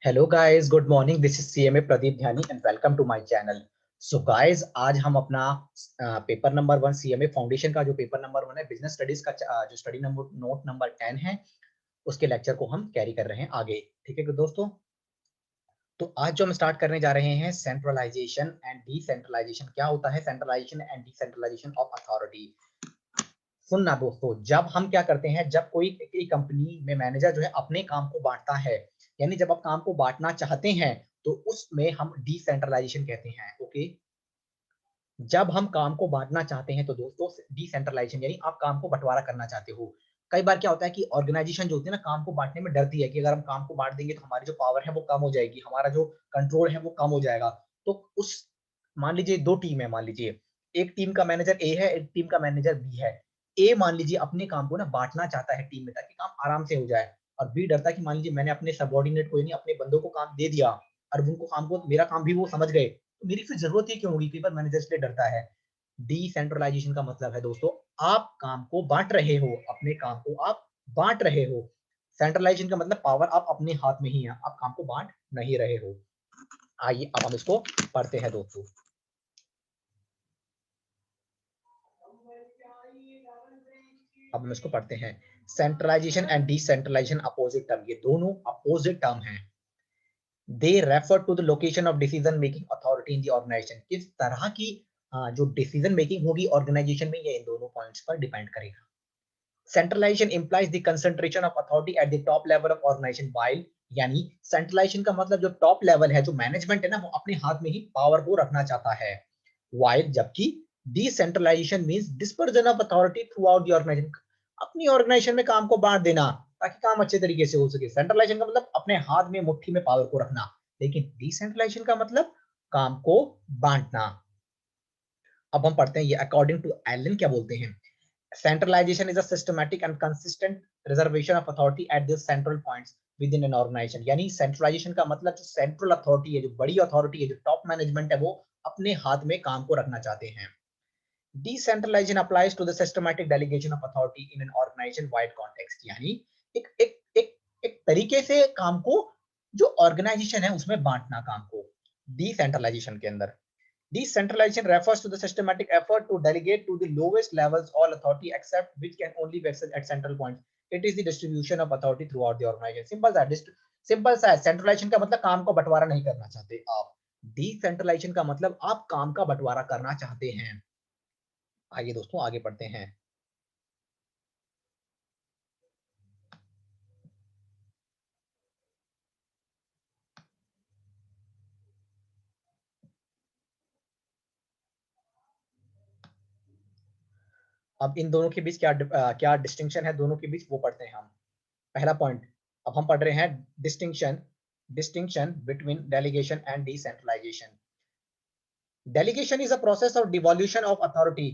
Hello guys, good morning. This is CMA Pradeep Dhyani and welcome to my channel. So guys, आज हम अपना paper number 1 CMA foundation का जो paper number 1 है, business studies का जो स्टडी नंबर नोट नंबर 10 है, उसके लेक्चर को हम कैरी कर रहे हैं आगे। ठीक है दोस्तों, तो आज जो हम स्टार्ट करने जा रहे हैं, सेंट्रलाइजेशन एंड डिसेंट्रलाइजेशन। क्या होता है centralization and decentralization of authority? सुनना दोस्तों, जब हम क्या करते हैं, जब कोई कंपनी में मैनेजर जो है अपने काम को बांटता है, यानी जब आप काम को बांटना चाहते हैं, तो उसमें हम डिसेंट्रलाइजेशन कहते हैं। ओके, जब हम काम को बांटना चाहते हैं तो दोस्तों डिसेंट्रलाइजेशन यानी आप काम को बंटवारा करना चाहते हो। कई बार क्या होता है कि ऑर्गेनाइजेशन जो होती है ना, काम को बांटने में डरती है कि अगर हम काम को बांट देंगे तो हमारी जो पावर है वो कम हो जाएगी, हमारा जो कंट्रोल है वो कम हो जाएगा। तो उस मान लीजिए दो टीम है, मान लीजिए एक टीम का मैनेजर ए है, एक टीम का मैनेजर बी है। ए मान लीजिए अपने काम को ना बांटना चाहता है टीम में ताकि काम आराम से हो जाए, और बी डरता है कि मान लीजिए मैंने अपने सबऑर्डिनेट को यानी अपने बंदों को काम दे दिया और उनको काम को मेरा काम भी वो समझ गए, तो मेरी फिर जरूरत ही क्यों होगी। कई बार मैनेजर इसलिए डरता है। डिसेंट्रलाइजेशन का मतलब है दोस्तों, आप काम को बांट रहे हो, अपने काम को आप बांट रहे हो। सेंट्रलाइजेशन का मतलब पावर आप अपने हाथ में ही है, आप काम को बांट नहीं रहे हो। आइए अब हम इसको पढ़ते हैं दोस्तों। अब हम इसको पढ़ते हैं। Centralization and decentralization opposite term, ये दोनों अपोजिट टर्म हैं। They refer to the location of decision making authority in the organization. किस तरह की जो डिसीजन मेकिंग होगी ऑर्गेनाइजेशन में, ये इन दोनों पॉइंट्स पर डिपेंड करेगा। Centralization implies the concentration of authority at the top level of organization, while यानी सेंट्रलाइजेशन का मतलब जो टॉप लेवल है, जो मैनेजमेंट है ना, वो अपने हाथ में ही पावर को रखना चाहता है। while जबकि decentralization means dispersion of authority throughout the organization, अपनी ऑर्गेनाइजेशन में काम को बांट देना ताकि काम अच्छे तरीके से हो सके। सेंट्रलाइजेशन का मतलब अपने हाथ में मुट्ठी में पावर को रखना, लेकिन डिसेंट्रलाइजेशन का मतलब काम को बांटना। अब हम पढ़ते हैं ये अकॉर्डिंग टू एलन क्या बोलते हैं। Centralization is a systematic and consistent reservation of authority at the central points within an organization। यानी centralization का मतलब जो central authority है, जो बड़ी authority है, जो top management है, वो अपने हाथ में काम को रखना चाहते हैं। Decentralization applies to the systematic delegation of authority in an organization wide context। यानी एक एक एक एक तरीके से काम को, जो ऑर्गेनाइजेशन है उसमें बांटना काम को, डिसेंट्रलाइजेशन के अंदर। Decentralization refers to the systematic effort to delegate to the lowest levels all authority except which can only be accessed at central points. It is the distribution of authority throughout the organization. Simple सा है। Centralisation का मतलब काम को बंटवारा नहीं करना चाहते आप। डिसेंट्रलाइजेशन का मतलब आप काम का बंटवारा करना चाहते हैं। आइए दोस्तों आगे पढ़ते हैं। अब इन दोनों के बीच क्या डिस्टिंक्शन है, दोनों के बीच वो पढ़ते हैं हम। पहला पॉइंट, अब हम पढ़ रहे हैं distinction distinction between delegation and decentralization. Delegation is a process of devolution of authority.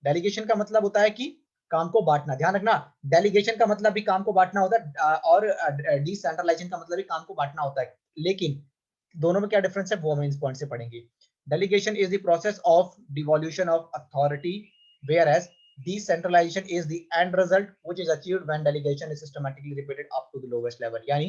Delegation का मतलब होता है कि काम को बांटना। ध्यान रखना, डेलीगेशन का मतलब भी काम को बांटना होता है और डिसेंट्रलाइजेशन का मतलब भी काम को बांटना होता है, लेकिन दोनों में क्या डिफरेंस है वो हम इस पॉइंट से पढ़ेंगे। Delegation is the process of devolution of authority, whereas decentralization is the end result which is achieved when delegation is systematically repeated up to the lowest level। यानी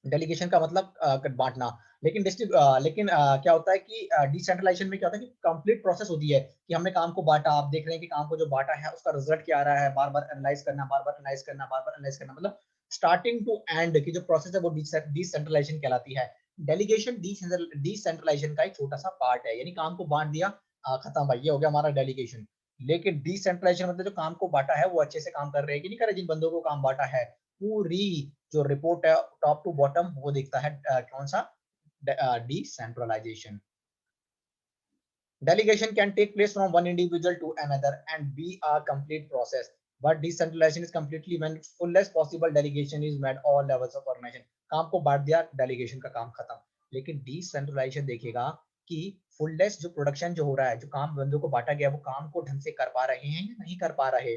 डेलीगेशन का मतलब बांटना, लेकिन क्या होता है कि डिसेंट्रलाइजेशन में क्या होता है कि कंप्लीट प्रोसेस होती है कि हमने काम को बांटा, आप देख रहे हैं कि काम को जो बांटा है उसका रिजल्ट क्या आ रहा है, बार बार एनालाइज करना, बार बार एनालाइज करना, बार बार एनालाइज करना, मतलब स्टार्टिंग टू एंड की जो प्रोसेस है वो डिसेंट्रलाइजेशन कहलाती है। डेलीगेशन डिसेंट्रलाइजेशन का एक छोटा सा पार्ट है, यानी काम को बांट दिया, खत्म भाई, ये हो गया हमारा डेलीगेशन। लेकिन डिसेंट्रलाइजेशन मतलब जो काम को बांटा है वो अच्छे से काम कर रहे हैं कि नहीं कर रहे, जिन बंदों को काम बांटा है पूरी जो रिपोर्ट है टॉप टू बॉटम वो देखता है कौन सा, decentralisation. Delegation can take place from one individual to another and be a complete process, but decentralization is completely when fullest possible delegation is made all levels of organization। काम को बांट दिया, delegation का काम खत्म। लेकिन डिसेंट्रलाइजेशन देखेगा कि फुलनेस जो प्रोडक्शन जो हो रहा है, जो काम बंदों को बांटा गया, वो काम को ढंग से कर पा रहे हैं या नहीं कर पा रहे।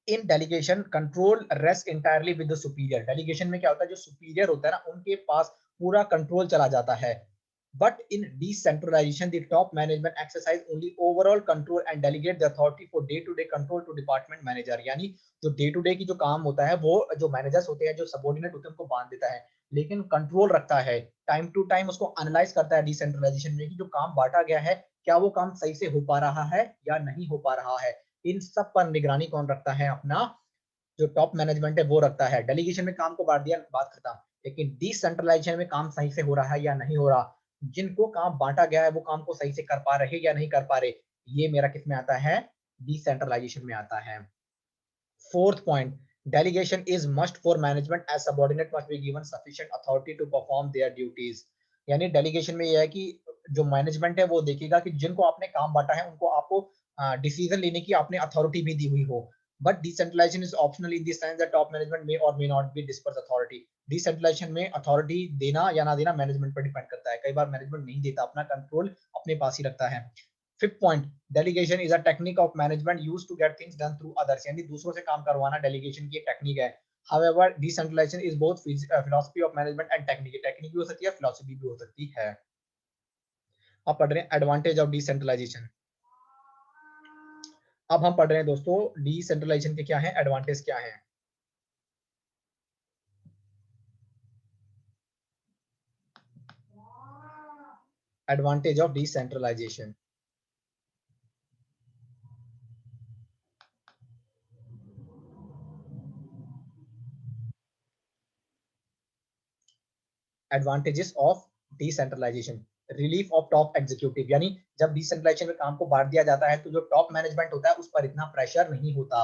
In delegation control rest entirely with the superior. Delegation में क्या होता है, जो सुपीरियर होता है ना उनके पास पूरा कंट्रोल चला जाता है। But in decentralization the top management exercise only overall control and delegate the authority for day to day control to department manager. यानी जो डे टू डे की जो काम होता है वो जो मैनेजर्स होते हैं, जो सबऑर्डिनेट होते हैं, उनको बांध देता है। लेकिन कंट्रोल रखता है, टाइम टू टाइम उसको एनालाइज करता है डिसेंट्रलाइजेशन में कि जो काम बांटा गया है क्या वो काम सही से हो पा रहा है या नहीं हो पा रहा है। इन सब पर निगरानी कौन रखता है? अपना जो टॉप मैनेजमेंट है वो रखता है। डेलीगेशन में काम को बांट दिया, बात खत्म। लेकिन डिसेंट्रलाइजेशन में काम सही से हो रहा है या नहीं हो रहा, जिनको काम बांटा गया है वो काम को सही से कर पा रहे या नहीं कर पा रहे, ये मेरा किस में आता है? डिसेंट्रलाइजेशन में आता है। Fourth point, delegation is must for management as subordinate must be given sufficient authority to perform their duties। यानी डेलीगेशन में यह है कि जो मैनेजमेंट है वो देखेगा कि जिनको आपने काम बांटा है उनको आपको डिसीजन लेने की आपने अथॉरिटी भी दी हुई हो। But decentralisation is optional in this sense that top management may or may not be disperse authority. Decentralisation में अथॉरिटी देना या ना देना मैनेजमेंट पर डिपेंड करता है। कई बार मैनेजमेंट नहीं देता, अपना कंट्रोल अपने पास ही रखता है। Fifth point, delegation is a technique of management used to get things done through others. यानी दूसरों से काम करवाना डेलीगेशन की एक टेक्निक है। However, decentralization is both philosophy of management and technique। Technique भी हो सकती है, फिलोसफी भी हो सकती है। अब पढ़ रहे हैं एडवांटेज ऑफ डिसेंट्रलाइजेशन। अब हम पढ़ रहे हैं दोस्तों डिसेंट्रलाइजेशन के क्या है, एडवांटेज क्या है। Advantage of decentralization. Advantages of decentralization, relief of top executive. यानी जब डिसेंट्रलाइजेशन में काम को बांट दिया जाता है तो जो टॉप मैनेजमेंट होता है उस पर इतना प्रेशर नहीं होता।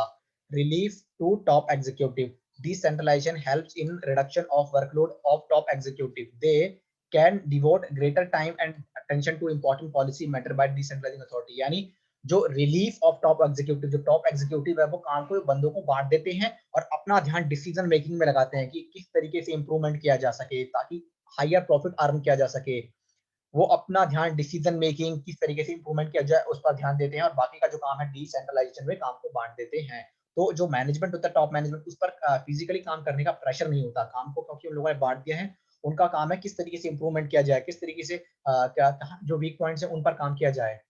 Relief to top executive, decentralization helps in reduction of workload of top executive. They can devote greater time and attention to important policy matter by decentralizing authority. यानी जो रिलीफ ऑफ टॉप एग्जीक्यूटिव, जो top executive है वो काम को बंदों को बांट देते हैं और अपना ध्यान डिसीजन मेकिंग में लगाते हैं कि किस तरीके से इंप्रूवमेंट किया जा सके ताकि हायर प्रॉफिट अर्न किया जा सके। वो अपना ध्यान डिसीजन मेकिंग किस तरीके से इंप्रूवमेंट किया जाए उस पर ध्यान देते हैं और बाकी का जो काम है डिसेंट्रलाइजेशन में काम को बांट देते हैं। तो जो मैनेजमेंट होता है टॉप मैनेजमेंट, उस पर फिजिकली काम करने का प्रेशर नहीं होता काम को, क्योंकि उन लोगों ने बांट दिया है। उनका काम है किस तरीके से इंप्रूवमेंट किया जाए, किस तरीके से क्या जो वीक पॉइंट्स है उन पर काम किया जाए।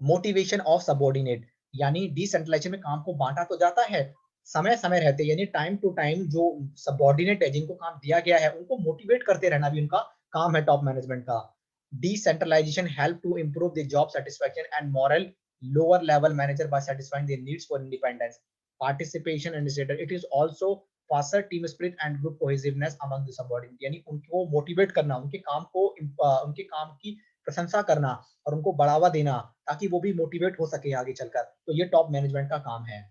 मोटिवेशन ऑफ सबॉर्डिनेट, यानी डिसेंट्रलाइजेशन में काम को बांटा तो जाता है, समय समय रहते यानी टाइम टू टाइम जो सबॉर्डिनेट है जिनको काम दिया गया है उनको मोटिवेट करते रहना भी उनका काम है टॉप मैनेजमेंट का। Decentralization help to improve the job satisfaction and moral lower level manager by satisfying their needs for independence, participation and status. It is also faster team spirit and group cohesiveness among the subordinate. यानी उनको motivate करना, उनके काम को उनके काम की प्रशंसा करना और उनको बढ़ावा देना ताकि वो भी मोटिवेट हो सके आगे चलकर, तो ये टॉप मैनेजमेंट का काम है।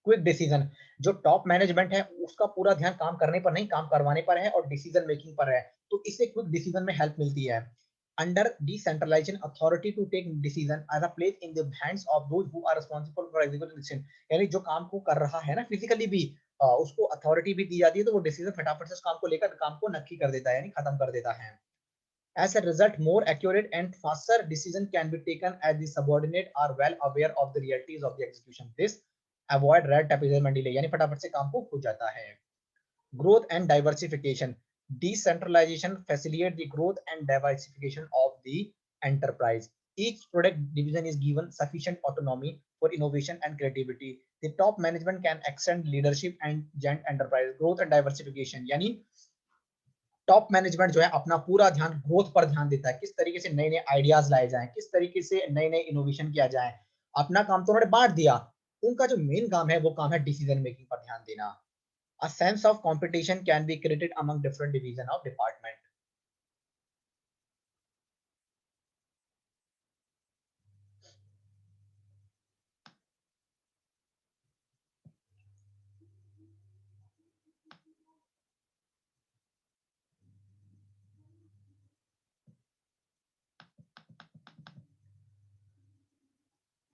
क्विक डिसीजन, जो टॉप मैनेजमेंट है उसका पूरा ध्यान काम करने पर नहीं, काम करवाने पर है और डिसीजन मेकिंग पर है, तो इससे क्विक डिसीजन में हेल्प मिलती है। Under decentralization authority to take decision are place in the hands of those who are responsible for executing decision. यानी जो काम को कर रहा है ना फिजिकली भी, उसको अथॉरिटी भी दी जाती है तो वो डिसीजन फटाफट से उस काम को लेकर काम को नक्की कर देता है, यानी खत्म कर देता है। As a result, more accurate and faster decision can be taken as the subordinate are well aware of the realities of the execution. This avoid red tapeism and delay, यानी फटाफट से काम को हो जाता है। Growth and diversification, decentralization facilitate the growth and diversification of the enterprise. Each product division is given sufficient autonomy for innovation and creativity. The top management can extend leadership and joint enterprise growth and diversification, यानी top management जो है अपना पूरा ध्यान growth पर ध्यान देता है, किस तरीके से नए नए आइडियाज लाए जाएं, किस तरीके से नए नए इनोवेशन किया जाए। अपना काम तो उन्होंने बांट दिया, उनका जो मेन काम है वो काम है डिसीजन मेकिंग पर ध्यान देना। A sense of competition can be created among different division of department.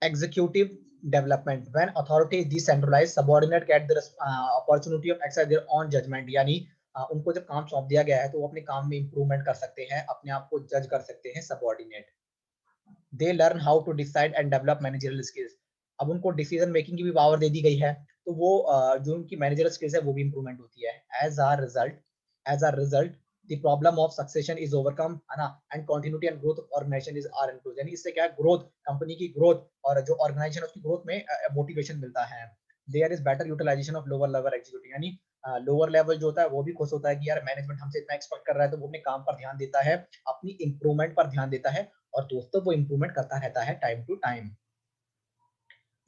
Executive development, when authority is decentralized subordinate get the opportunity of exercise their own judgment। यानी उनको जब काम सौंप दिया गया है तो वो अपने काम में इंप्रूवमेंट कर सकते हैं, अपने आप को जज कर सकते हैं subordinate. They learn how to decide and develop managerial skills, अब उनको डिसीजन मेकिंग की भी पावर दे दी गई है तो वो जो उनकी मैनेजरियल स्किल्स है वो भी इंप्रूवमेंट होती है। As a result the problem of succession is overcome, है ना, and continuity and growth of organization is are improved। यानी इससे क्या है, ग्रोथ, कंपनी की ग्रोथ और जो ऑर्गेनाइजेशन उसकी ग्रोथ में मोटिवेशन मिलता है। There is better utilization of lower level executive, यानी लोअर लेवल जो होता है वो भी खुश होता है कि यार मैनेजमेंट हमसे इतना एक्सपेक्ट कर रहा है, तो वो अपने काम पर ध्यान देता है, अपनी इंप्रूवमेंट पर ध्यान देता है, और दोस्तों वो इंप्रूवमेंट करता रहता है time to time.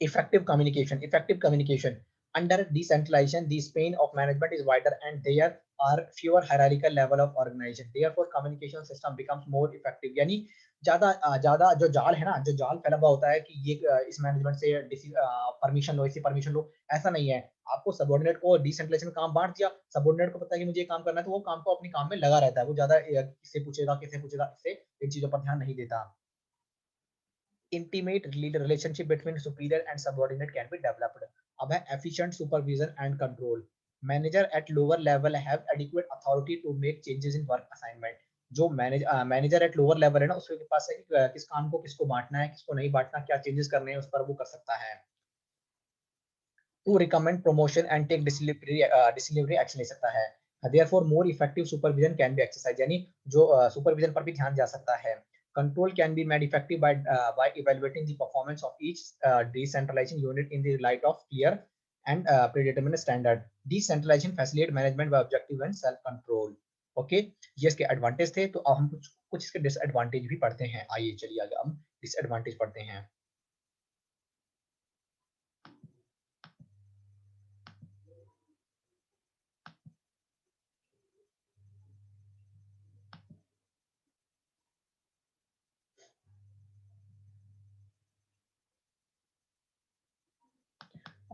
Effective communication. Under decentralization, the span of management is wider and there are fewer hierarchical level of organization. Therefore, communication system becomes more effective. यानी ज्यादा जो जाल है ना, जो जाल फैला हुआ होता है कि ये इस मैनेजमेंट से परमिशन लो, इससे परमिशन लो, ऐसा नहीं है। आपको सबऑर्डिनेट को डिसेंट्रलाइजेशन काम बांट दिया, सबऑर्डिनेट को पता है कि मुझे ये काम करना है, तो वो काम को अपने काम में लगा रहता है, वो ज्यादा किससे पूछेगा इससे इन चीजों पर ध्यान नहीं देता। Intimate relationship between superior and subordinate can be developed. अब है efficient supervision and control. Manager at lower level have adequate authority to make changes in work assignment. जो मैनेजर एट लोअर लेवल है ना, उसके पास है कि किस काम को किसको बांटना है, किसको नहीं बांटना, क्या चेंजेस करने हैं, उस पर वो कर सकता है। To recommend promotion and take disciplinary action ले सकता है। Therefore, more effective supervision can be exercised. यानी जो सुपरविजन पर भी ध्यान जा सकता है। Control can be made effective by evaluating the performance of each decentralization unit in the light of clear and predetermined standard. Decentralization facilitate management by objective and self control. Okay, ये इसके advantage थे, तो अब हम कुछ इसके disadvantage भी पढ़ते हैं। आइए चलिए आगे हम डिसएडवांटेज पढ़ते हैं।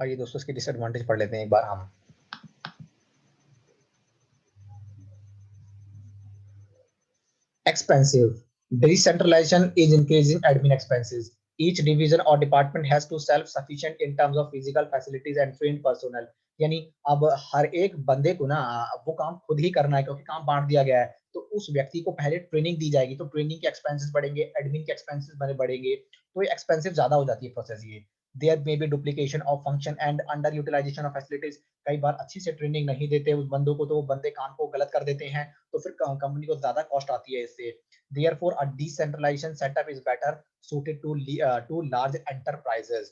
आइए दोस्तों इसके डिसएडवांटेज पढ़ लेते हैं एक बार हम। Expensive. Decentralization is increasing admin expenses. Each division or department has to self-sufficient in terms of physical facilities and trained personnel. यानी अब हर एक बंदे को ना वो काम खुद ही करना है, क्योंकि काम बांट दिया गया है, तो उस व्यक्ति को पहले ट्रेनिंग दी जाएगी, तो ट्रेनिंग के एक्सपेंसेस बढ़ेंगे, एडमिन के एक्सपेंसेस बढ़ेंगे, तो ये एक्सपेंसिव ज्यादा हो जाती है प्रोसेस ये। There may be duplication of function and underutilization of facilities. कई बार अच्छी से ट्रेनिंग नहीं देते उस बंदों को, तो वो बंदे काम को गलत कर देते हैं, तो फिर कंपनी को ज्यादा कॉस्ट आती है इससे। Therefore, a decentralization setup is better suited to large enterprises.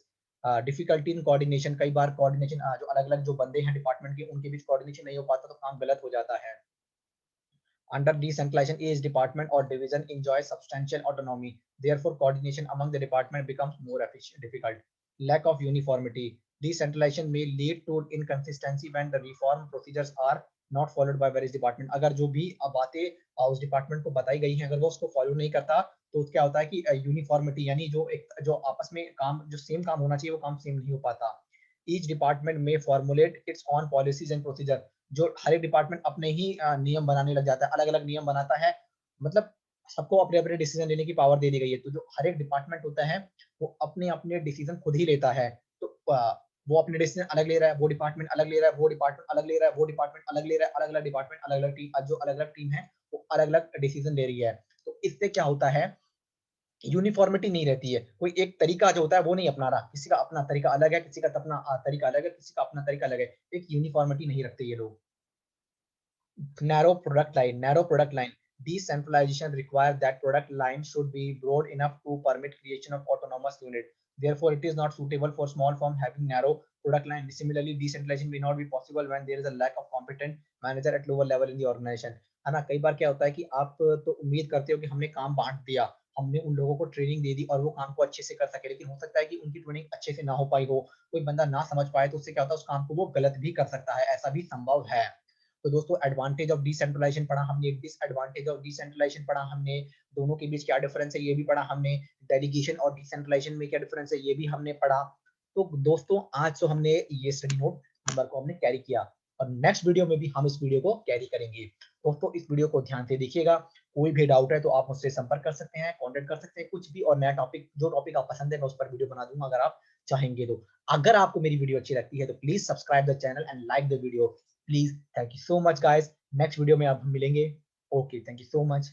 Difficulty in coordination, कई बार कोऑर्डिनेशन जो अलग अलग जो बंदे हैं डिपार्टमेंट के, उनके बीच कोऑर्डिनेशन नहीं हो पाता, तो काम गलत हो जाता है। Under decentralization, each department or division enjoys substantial autonomy. Therefore, coordination among the department becomes more difficult. Lack of uniformity. Decentralization may lead to inconsistency when the reform procedures are not followed by various department. अगर जो भी बातें उस department को बताई गई हैं, अगर वो उसको फॉलो नहीं करता, तो क्या होता है कि यूनिफॉर्मिटी यानी जो आपस में काम, जो सेम काम होना चाहिए, वो काम सेम नहीं हो पाता। Each department may formulate its own policies and procedure. जो हर एक डिपार्टमेंट अपने ही नियम बनाने लग जाता है, अलग अलग नियम बनाता है, मतलब सबको अपने अपने डिसीजन लेने की पावर दे दी गई है, तो जो हर एक डिपार्टमेंट होता है वो अपने अपने डिसीजन खुद ही लेता है, तो वो अपने डिसीजन अलग ले रहा है, वो डिपार्टमेंट अलग ले रहा है, वो डिपार्टमेंट अलग ले रहा है, वो डिपार्टमेंट अलग ले रहा है, अलग अलग डिपार्टमेंट अलग अलग टीम, जो अलग अलग टीम है वो अलग अलग डिसीजन ले रही है। तो इससे क्या होता है, यूनिफॉर्मिटी नहीं रहती है, कोई एक तरीका जो होता है वो नहीं अपना रहा, किसी का अपना तरीका अलग है, किसी का अपना तरीका अलग है, किसी का अपना तरीका अलग है, एक यूनिफॉर्मिटी नहीं रखते ये लोग। Narrow product line. Decentralization requires that product line should be broad enough to permit creation of autonomous unit. Therefore, it is not suitable for small firm having narrow product line. Similarly, decentralization may not be possible when there is a lack of competent manager at lower level in the organization. है ना, कई बार क्या होता है कि आप तो उम्मीद करते हो कि हमने काम बांट दिया, हमने उन लोगों को ट्रेनिंग दे दी और वो काम को अच्छे से कर सके, लेकिन हो सकता है कि उनकी ट्रेनिंग अच्छे से ना हो पाई हो, कोई बंदा ना समझ पाए, तो उससे क्या होता है, उस काम को वो गलत भी कर सकता है, ऐसा भी संभव है। तो दोस्तों एडवांटेज ऑफ डिसेंट्रलाइजेशन पढ़ा हमने, डिसएडवांटेज ऑफ डिसेंट्रलाइजेशन पढ़ा हमने, दोनों के बीच क्या डिफरेंस है ये भी पढ़ा हमने, डेलीगेशन और डिसेंट्रलाइजेशन में क्या डिफरेंस है ये भी हमने पढ़ा। तो दोस्तों आज तो हमने ये स्टडी नोट नंबर को हमने कैरी किया, और नेक्स्ट वीडियो में भी हम इस वीडियो को कैरी करेंगे। दोस्तों इस वीडियो को ध्यान से देखिएगा, कोई भी डाउट है तो आप मुझसे संपर्क कर सकते हैं, कॉन्टेक्ट कर सकते हैं, कुछ भी और नया टॉपिक, जो टॉपिक आप पसंद है मैं उस पर वीडियो बना दूंगा अगर आप चाहेंगे तो। अगर आपको मेरी वीडियो अच्छी लगती है तो please subscribe the channel and like the video please. Thank you so much guys, next video में आप मिलेंगे। Okay, thank you so much.